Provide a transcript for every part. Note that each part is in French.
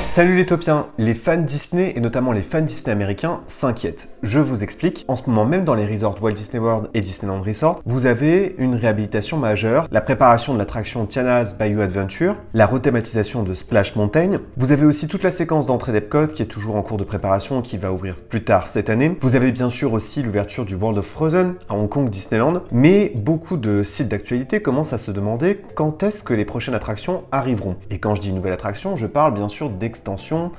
Salut les topiens, les fans Disney et notamment les fans Disney américains s'inquiètent. Je vous explique, en ce moment même dans les resorts Walt Disney World et Disneyland Resort, vous avez une réhabilitation majeure, la préparation de l'attraction Tiana's Bayou Adventure, la rethématisation de Splash Mountain, vous avez aussi toute la séquence d'entrée d'Epcot qui est toujours en cours de préparation et qui va ouvrir plus tard cette année. Vous avez bien sûr aussi l'ouverture du World of Frozen à Hong Kong Disneyland, mais beaucoup de sites d'actualité commencent à se demander quand est-ce que les prochaines attractions arriveront. Et quand je dis nouvelle attraction, je parle bien sûr d'extension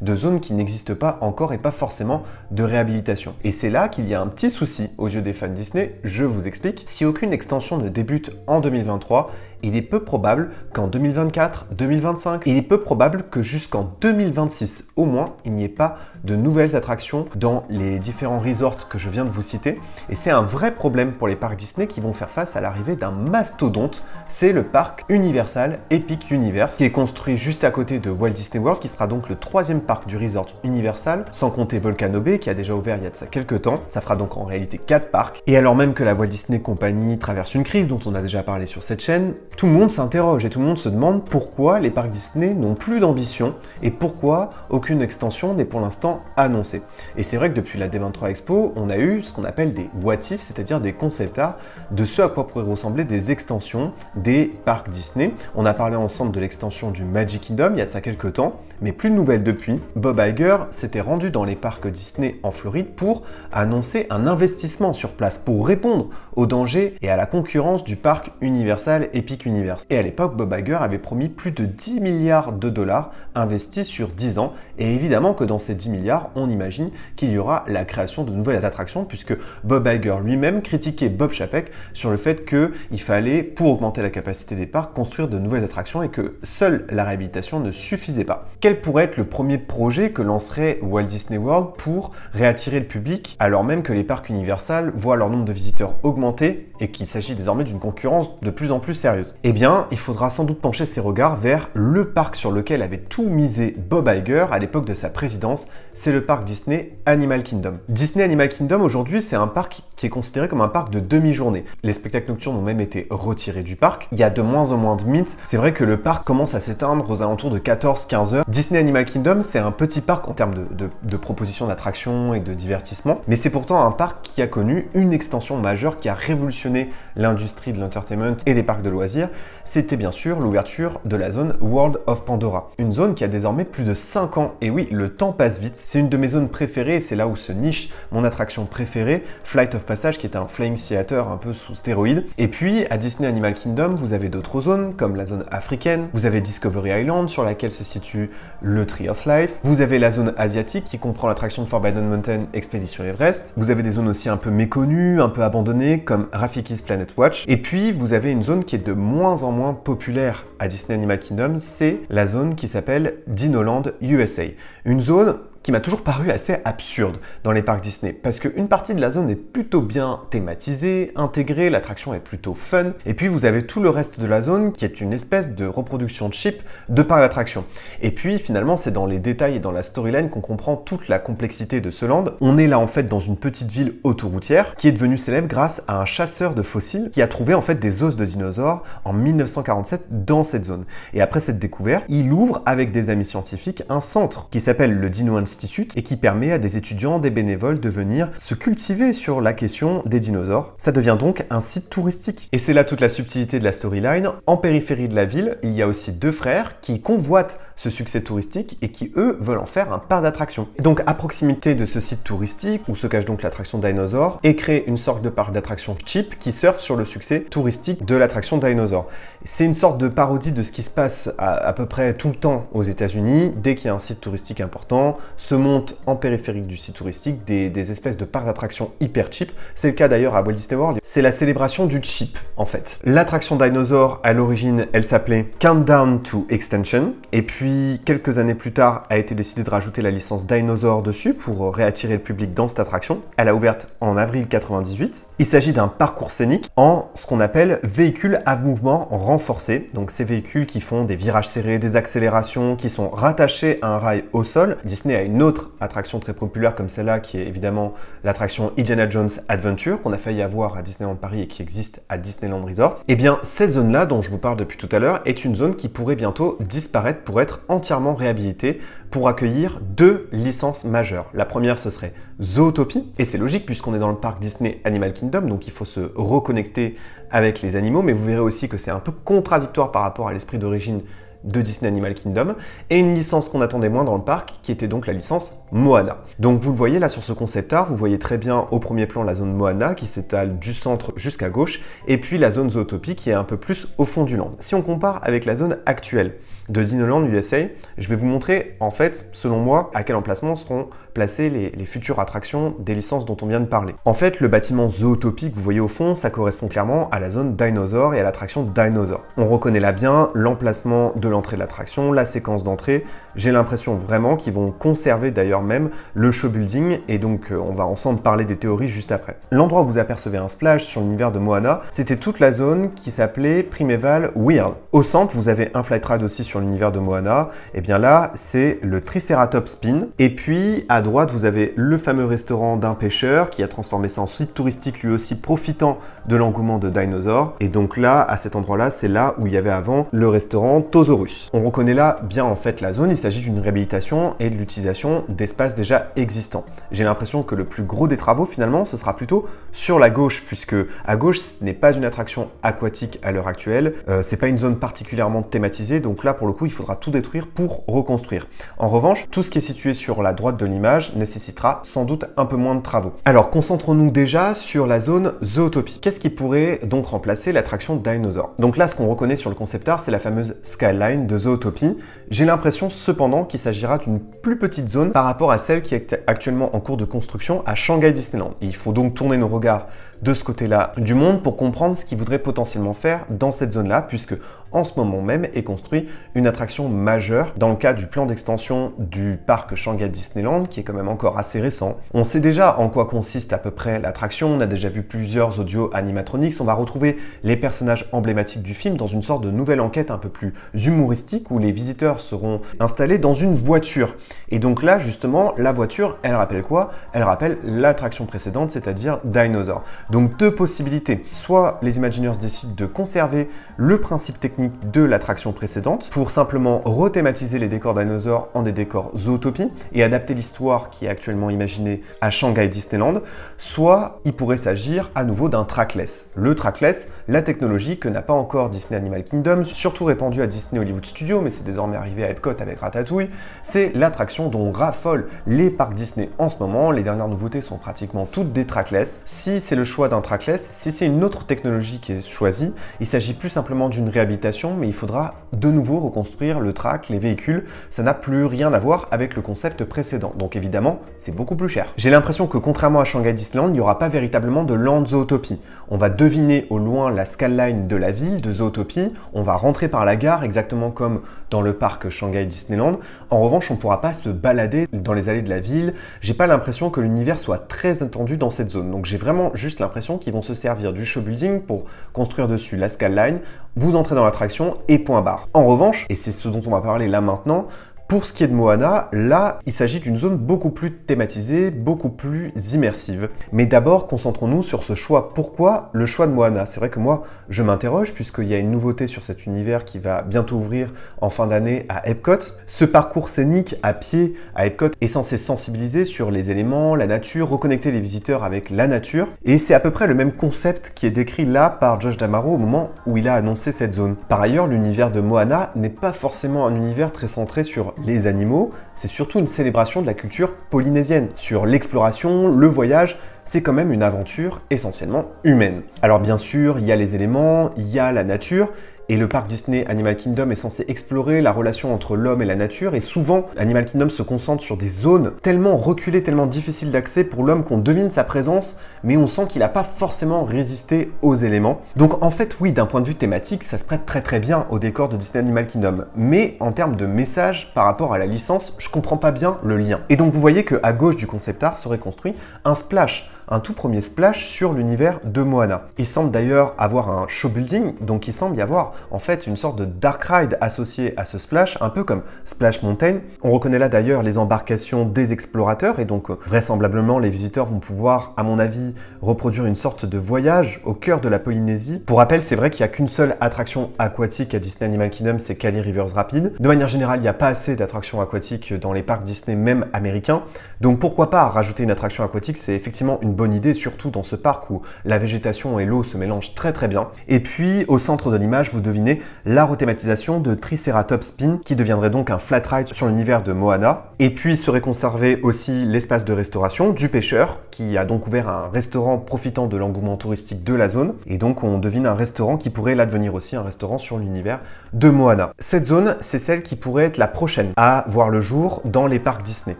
de zones qui n'existent pas encore et pas forcément de réhabilitation. Et c'est là qu'il y a un petit souci aux yeux des fans Disney, je vous explique. Si aucune extension ne débute en 2023, il est peu probable qu'en 2024, 2025, il est peu probable que jusqu'en 2026 au moins, il n'y ait pas de nouvelles attractions dans les différents resorts que je viens de vous citer. Et c'est un vrai problème pour les parcs Disney qui vont faire face à l'arrivée d'un mastodonte. C'est le parc Universal Epic Universe qui est construit juste à côté de Walt Disney World, qui sera donc le troisième parc du resort Universal, sans compter Volcano Bay qui a déjà ouvert il y a de ça quelques temps. Ça fera donc en réalité 4 parcs. Et alors même que la Walt Disney Company traverse une crise dont on a déjà parlé sur cette chaîne, tout le monde s'interroge et tout le monde se demande pourquoi les parcs Disney n'ont plus d'ambition et pourquoi aucune extension n'est pour l'instant annoncée. Et c'est vrai que depuis la D23 Expo, on a eu ce qu'on appelle des what if, c'est-à-dire des concept art de ce à quoi pourraient ressembler des extensions des parcs Disney. On a parlé ensemble de l'extension du Magic Kingdom il y a de ça quelques temps, mais plus de nouvelles depuis. Bob Iger s'était rendu dans les parcs Disney en Floride pour annoncer un investissement sur place pour répondre aux dangers et à la concurrence du parc Universal Epic Universe. Et à l'époque, Bob Iger avait promis plus de 10 milliards de dollars investis sur 10 ans. Et évidemment que dans ces 10 milliards, on imagine qu'il y aura la création de nouvelles attractions, puisque Bob Iger lui-même critiquait Bob Chapek sur le fait qu'il fallait, pour augmenter la capacité des parcs, construire de nouvelles attractions et que seule la réhabilitation ne suffisait pas. Quel pourrait être le premier projet que lancerait Walt Disney World pour réattirer le public, alors même que les parcs Universal voient leur nombre de visiteurs augmenter et qu'il s'agit désormais d'une concurrence de plus en plus sérieuse? Eh bien, il faudra sans doute pencher ses regards vers le parc sur lequel avait tout misé Bob Iger à l'époque de sa présidence, c'est le parc Disney Animal Kingdom. Disney Animal Kingdom, aujourd'hui, c'est un parc qui est considéré comme un parc de demi-journée. Les spectacles nocturnes ont même été retirés du parc. Il y a de moins en moins de mythes. C'est vrai que le parc commence à s'éteindre aux alentours de 14-15 heures. Disney Animal Kingdom, c'est un petit parc en termes de propositions d'attractions et de divertissement, mais c'est pourtant un parc qui a connu une extension majeure qui a révolutionné l'industrie de l'entertainment et des parcs de loisirs. C'était bien sûr l'ouverture de la zone World of Pandora. Une zone qui a désormais plus de 5 ans. Et oui, le temps passe vite. C'est une de mes zones préférées et c'est là où se niche mon attraction préférée, Flight of Passage, qui est un flying theater un peu sous stéroïdes. Et puis, à Disney Animal Kingdom, vous avez d'autres zones, comme la zone africaine. Vous avez Discovery Island, sur laquelle se situe le Tree of Life. Vous avez la zone asiatique, qui comprend l'attraction de Forbidden Mountain, Expédition Everest. Vous avez des zones aussi un peu méconnues, un peu abandonnées, comme Rafiki's Planet Watch. Et puis, vous avez une zone qui est de moins en moins populaire à Disney Animal Kingdom, c'est la zone qui s'appelle Dinoland USA. Une zone qui m'a toujours paru assez absurde dans les parcs Disney, parce qu'une partie de la zone est plutôt bien thématisée, intégrée, l'attraction est plutôt fun, et puis vous avez tout le reste de la zone qui est une espèce de reproduction cheap de parc d'attraction. Et puis finalement, c'est dans les détails et dans la storyline qu'on comprend toute la complexité de ce land. On est là en fait dans une petite ville autoroutière qui est devenue célèbre grâce à un chasseur de fossiles qui a trouvé en fait des os de dinosaures en 1947 dans cette zone. Et après cette découverte, il ouvre avec des amis scientifiques un centre qui s'appelle le Dino Institute et qui permet à des étudiants, des bénévoles de venir se cultiver sur la question des dinosaures. Ça devient donc un site touristique. Et c'est là toute la subtilité de la storyline. En périphérie de la ville, il y a aussi deux frères qui convoitent ce succès touristique et qui, eux, veulent en faire un parc d'attractions. Et donc, à proximité de ce site touristique, où se cache donc l'attraction Dinosaur, est créé une sorte de parc d'attractions cheap qui surfe sur le succès touristique de l'attraction Dinosaur. C'est une sorte de parodie de ce qui se passe à peu près tout le temps aux États-Unis. Dès qu'il y a un site touristique important, se montent en périphérique du site touristique des espèces de parcs d'attractions hyper cheap. C'est le cas d'ailleurs à Walt Disney World. C'est la célébration du cheap, en fait. L'attraction Dinosaur, à l'origine, elle s'appelait Countdown to Extension. Et puis, quelques années plus tard, a été décidé de rajouter la licence Dinosaur dessus pour réattirer le public dans cette attraction. Elle a ouvert en avril 98. Il s'agit d'un parcours scénique en ce qu'on appelle véhicules à mouvement renforcé. Donc, ces véhicules qui font des virages serrés, des accélérations, qui sont rattachés à un rail au sol. Disney a une autre attraction très populaire comme celle-là, qui est évidemment l'attraction Indiana Jones Adventure, qu'on a failli avoir à Disneyland Paris et qui existe à Disneyland Resort. Et bien, cette zone-là, dont je vous parle depuis tout à l'heure, est une zone qui pourrait bientôt disparaître pour être entièrement réhabilitée pour accueillir 2 licences majeures. La première, ce serait Zootopie, et c'est logique puisqu'on est dans le parc Disney Animal Kingdom, donc il faut se reconnecter avec les animaux, mais vous verrez aussi que c'est un peu contradictoire par rapport à l'esprit d'origine de Disney Animal Kingdom, et une licence qu'on attendait moins dans le parc, qui était donc la licence Moana. Donc vous le voyez là sur ce concept art, vous voyez très bien au premier plan la zone Moana qui s'étale du centre jusqu'à gauche, et puis la zone Zootopie qui est un peu plus au fond du land. Si on compare avec la zone actuelle de Disneyland USA, je vais vous montrer en fait, selon moi, à quel emplacement seront placées les futures attractions des licences dont on vient de parler. En fait, le bâtiment Zootopie que vous voyez au fond, ça correspond clairement à la zone Dinosaur et à l'attraction Dinosaur. On reconnaît là bien l'emplacement de l'entrée de l'attraction, la séquence d'entrée. J'ai l'impression vraiment qu'ils vont conserver d'ailleurs même le show building, et donc on va ensemble parler des théories juste après. L'endroit où vous apercevez un splash sur l'univers de Moana, c'était toute la zone qui s'appelait Primeval World. Au centre, vous avez un flight ride aussi sur l'univers de Moana, et bien là, c'est le Triceratops Spin. Et puis, à droite, vous avez le fameux restaurant d'un pêcheur qui a transformé ça en site touristique lui aussi, profitant de l'engouement de Dinosaur. Et donc là, à cet endroit-là, c'est là où il y avait avant le restaurant Tosaurus. On reconnaît là bien en fait la zone, il s'agit d'une réhabilitation et de l'utilisation d'espaces déjà existants. J'ai l'impression que le plus gros des travaux finalement, ce sera plutôt sur la gauche, puisque à gauche, ce n'est pas une attraction aquatique à l'heure actuelle, c'est pas une zone particulièrement thématisée, donc là pour le coup, il faudra tout détruire pour reconstruire. En revanche, tout ce qui est situé sur la droite de l'image nécessitera sans doute un peu moins de travaux. Alors concentrons-nous déjà sur la zone Zootopie. Qu'est-ce qui pourrait donc remplacer l'attraction Dinosaur? Donc là, ce qu'on reconnaît sur le concept art, c'est la fameuse skyline de Zootopie. J'ai l'impression cependant qu'il s'agira d'une plus petite zone par rapport à celle qui est actuellement en cours de construction à Shanghai Disneyland. Et il faut donc tourner nos regards de ce côté-là du monde pour comprendre ce qu'ils voudraient potentiellement faire dans cette zone-là, puisque en ce moment même est construit une attraction majeure dans le cadre du plan d'extension du parc Shanghai Disneyland, qui est quand même encore assez récent. On sait déjà en quoi consiste à peu près l'attraction, on a déjà vu plusieurs audio animatronics, on va retrouver les personnages emblématiques du film dans une sorte de nouvelle enquête un peu plus humoristique où les visiteurs seront installés dans une voiture. Et donc là, justement, la voiture, elle rappelle quoi? Elle rappelle l'attraction précédente, c'est-à-dire Dinosaur. Donc 2 possibilités. Soit les Imagineers décident de conserver le principe technique de l'attraction précédente pour simplement rethématiser les décors Dinosaur en des décors Zootopie et adapter l'histoire qui est actuellement imaginée à Shanghai Disneyland, soit il pourrait s'agir à nouveau d'un trackless. Le trackless, la technologie que n'a pas encore Disney Animal Kingdom, surtout répandue à Disney Hollywood Studios, mais c'est désormais arrivé à Epcot avec Ratatouille, c'est l'attraction dont raffolent les parcs Disney en ce moment. Les dernières nouveautés sont pratiquement toutes des trackless. Si c'est le choix d'un trackless, si c'est une autre technologie qui est choisie, il s'agit plus simplement d'une réhabilitation, mais il faudra de nouveau reconstruire le track, les véhicules. Ça n'a plus rien à voir avec le concept précédent. Donc évidemment, c'est beaucoup plus cher. J'ai l'impression que contrairement à Shanghai Disneyland, il n'y aura pas véritablement de land Zootopie. On va deviner au loin la skyline de la ville de Zootopie. On va rentrer par la gare, exactement comme dans le parc Shanghai Disneyland. En revanche, on ne pourra pas se balader dans les allées de la ville. J'ai pas l'impression que l'univers soit très étendu dans cette zone. Donc j'ai vraiment juste l'impression qu'ils vont se servir du show building pour construire dessus la skyline. Vous entrez dans l'attraction et point barre. En revanche, et c'est ce dont on va parler là maintenant, pour ce qui est de Moana, là, il s'agit d'une zone beaucoup plus thématisée, beaucoup plus immersive. Mais d'abord, concentrons-nous sur ce choix. Pourquoi le choix de Moana? C'est vrai que moi, je m'interroge puisqu'il y a une nouveauté sur cet univers qui va bientôt ouvrir en fin d'année à Epcot. Ce parcours scénique à pied à Epcot est censé sensibiliser sur les éléments, la nature, reconnecter les visiteurs avec la nature. Et c'est à peu près le même concept qui est décrit là par Josh D'Amaro au moment où il a annoncé cette zone. Par ailleurs, l'univers de Moana n'est pas forcément un univers très centré sur les animaux, c'est surtout une célébration de la culture polynésienne. Sur l'exploration, le voyage, c'est quand même une aventure essentiellement humaine. Alors bien sûr, il y a les éléments, il y a la nature, et le parc Disney Animal Kingdom est censé explorer la relation entre l'homme et la nature, et souvent, Animal Kingdom se concentre sur des zones tellement reculées, tellement difficiles d'accès pour l'homme qu'on devine sa présence, mais on sent qu'il n'a pas forcément résisté aux éléments. Donc en fait, oui, d'un point de vue thématique, ça se prête très bien au décor de Disney Animal Kingdom, mais en termes de message par rapport à la licence, je comprends pas bien le lien. Et donc vous voyez qu'à gauche du concept art serait construit un splash un tout premier splash sur l'univers de Moana. Il semble d'ailleurs avoir un show building, donc il semble y avoir en fait une sorte de dark ride associée à ce splash, un peu comme Splash Mountain. On reconnaît là d'ailleurs les embarcations des explorateurs et donc vraisemblablement les visiteurs vont pouvoir, à mon avis, reproduire une sorte de voyage au cœur de la Polynésie. Pour rappel, c'est vrai qu'il n'y a qu'une seule attraction aquatique à Disney Animal Kingdom, c'est Kali Rivers Rapid. De manière générale, il n'y a pas assez d'attractions aquatiques dans les parcs Disney, même américains. Donc pourquoi pas rajouter une attraction aquatique, c'est effectivement une bonne idée, surtout dans ce parc où la végétation et l'eau se mélangent très très bien. Et puis, au centre de l'image, vous devinez la rethématisation de Triceratops Spin, qui deviendrait donc un flat ride sur l'univers de Moana. Et puis serait conservé aussi l'espace de restauration du pêcheur, qui a donc ouvert un restaurant profitant de l'engouement touristique de la zone. Et donc on devine un restaurant qui pourrait là devenir aussi un restaurant sur l'univers de Moana. Cette zone, c'est celle qui pourrait être la prochaine à voir le jour dans les parcs Disney.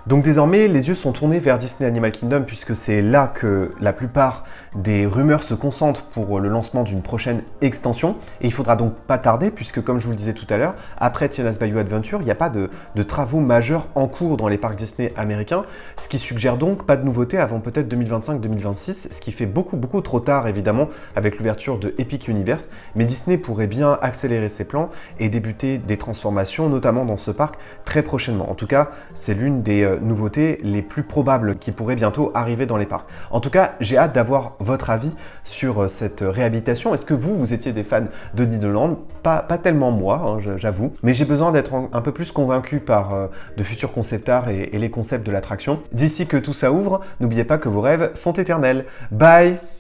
Donc désormais, les yeux sont tournés vers Disney Animal Kingdom puisque c'est là que la plupart des rumeurs se concentrent pour le lancement d'une prochaine extension. Et il faudra donc pas tarder puisque, comme je vous le disais tout à l'heure, après Tiana's Bayou Adventure, il n'y a pas de travaux majeurs en cours dans les parcs Disney américains, ce qui suggère donc pas de nouveautés avant peut-être 2025-2026, ce qui fait beaucoup trop tard évidemment avec l'ouverture de Epic Universe, mais Disney pourrait bien accélérer ses plans et débuter des transformations, notamment dans ce parc, très prochainement. En tout cas, c'est l'une des nouveautés les plus probables qui pourraient bientôt arriver dans les parcs. En tout cas, j'ai hâte d'avoir votre avis sur cette réhabilitation. Est-ce que vous étiez des fans de Disneyland? Pas tellement moi, hein, j'avoue, mais j'ai besoin d'être un peu plus convaincu par de futurs concept art et les concepts de l'attraction. D'ici que tout ça ouvre, n'oubliez pas que vos rêves sont éternels. Bye!